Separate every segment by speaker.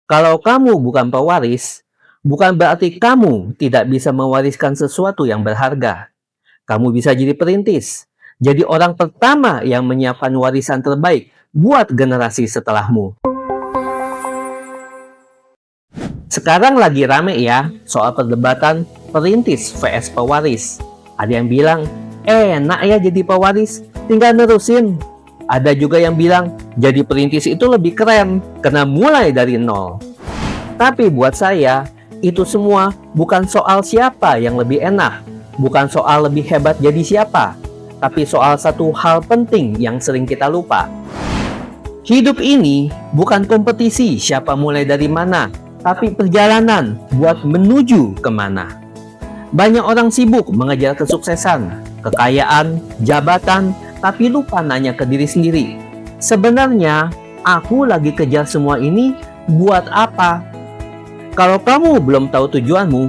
Speaker 1: Kalau kamu bukan pewaris, bukan berarti kamu tidak bisa mewariskan sesuatu yang berharga. Kamu bisa jadi perintis, jadi orang pertama yang menyiapkan warisan terbaik buat generasi setelahmu. Sekarang lagi rame ya soal perdebatan perintis vs pewaris. Ada yang bilang, enak ya jadi pewaris, tinggal nerusin. Ada juga yang bilang, jadi perintis itu lebih keren, karena mulai dari nol. Tapi buat saya, itu semua bukan soal siapa yang lebih enak, bukan soal lebih hebat jadi siapa, tapi soal satu hal penting yang sering kita lupa. Hidup ini bukan kompetisi siapa mulai dari mana, tapi perjalanan buat menuju kemana. Banyak orang sibuk mengejar kesuksesan, kekayaan, jabatan, tapi lupa nanya ke diri sendiri. Sebenarnya, aku lagi kejar semua ini buat apa? Kalau kamu belum tahu tujuanmu,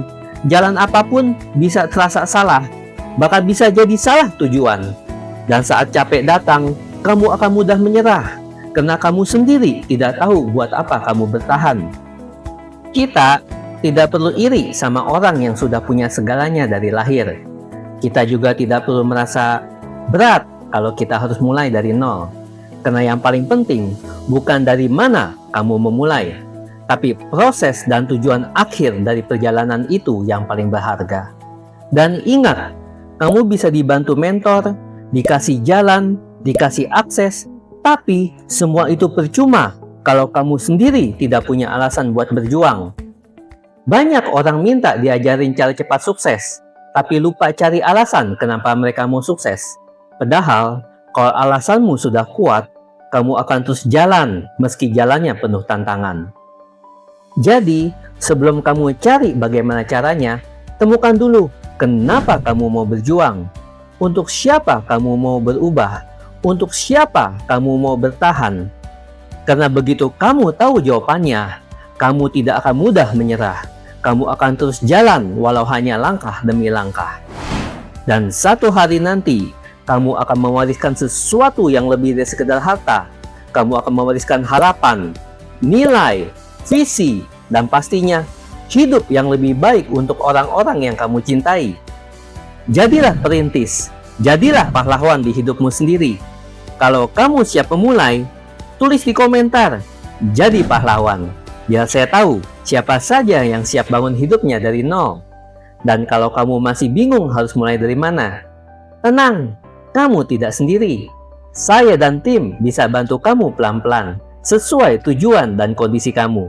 Speaker 1: jalan apapun bisa terasa salah, bahkan bisa jadi salah tujuan. Dan saat capek datang, kamu akan mudah menyerah, karena kamu sendiri tidak tahu buat apa kamu bertahan. Kita tidak perlu iri sama orang yang sudah punya segalanya dari lahir. Kita juga tidak perlu merasa berat kalau kita harus mulai dari nol. Karena yang paling penting bukan dari mana kamu memulai, tapi proses dan tujuan akhir dari perjalanan itu yang paling berharga. Dan ingat, kamu bisa dibantu mentor, dikasih jalan, dikasih akses, tapi semua itu percuma kalau kamu sendiri tidak punya alasan buat berjuang. Banyak orang minta diajarin cara cepat sukses, tapi lupa cari alasan kenapa mereka mau sukses. Padahal, kalau alasanmu sudah kuat, kamu akan terus jalan meski jalannya penuh tantangan. Jadi, sebelum kamu cari bagaimana caranya, temukan dulu kenapa kamu mau berjuang, untuk siapa kamu mau berubah, untuk siapa kamu mau bertahan. Karena begitu kamu tahu jawabannya, kamu tidak akan mudah menyerah. Kamu akan terus jalan walau hanya langkah demi langkah. Dan satu hari nanti, kamu akan mewariskan sesuatu yang lebih dari sekedar harta. Kamu akan mewariskan harapan, nilai, visi, dan pastinya hidup yang lebih baik untuk orang-orang yang kamu cintai. Jadilah perintis, jadilah pahlawan di hidupmu sendiri. Kalau kamu siap memulai, tulis di komentar, jadi pahlawan. Biar saya tahu siapa saja yang siap bangun hidupnya dari nol. Dan kalau kamu masih bingung harus mulai dari mana, tenang, kamu tidak sendiri. Saya dan tim bisa bantu kamu pelan-pelan, sesuai tujuan dan kondisi kamu.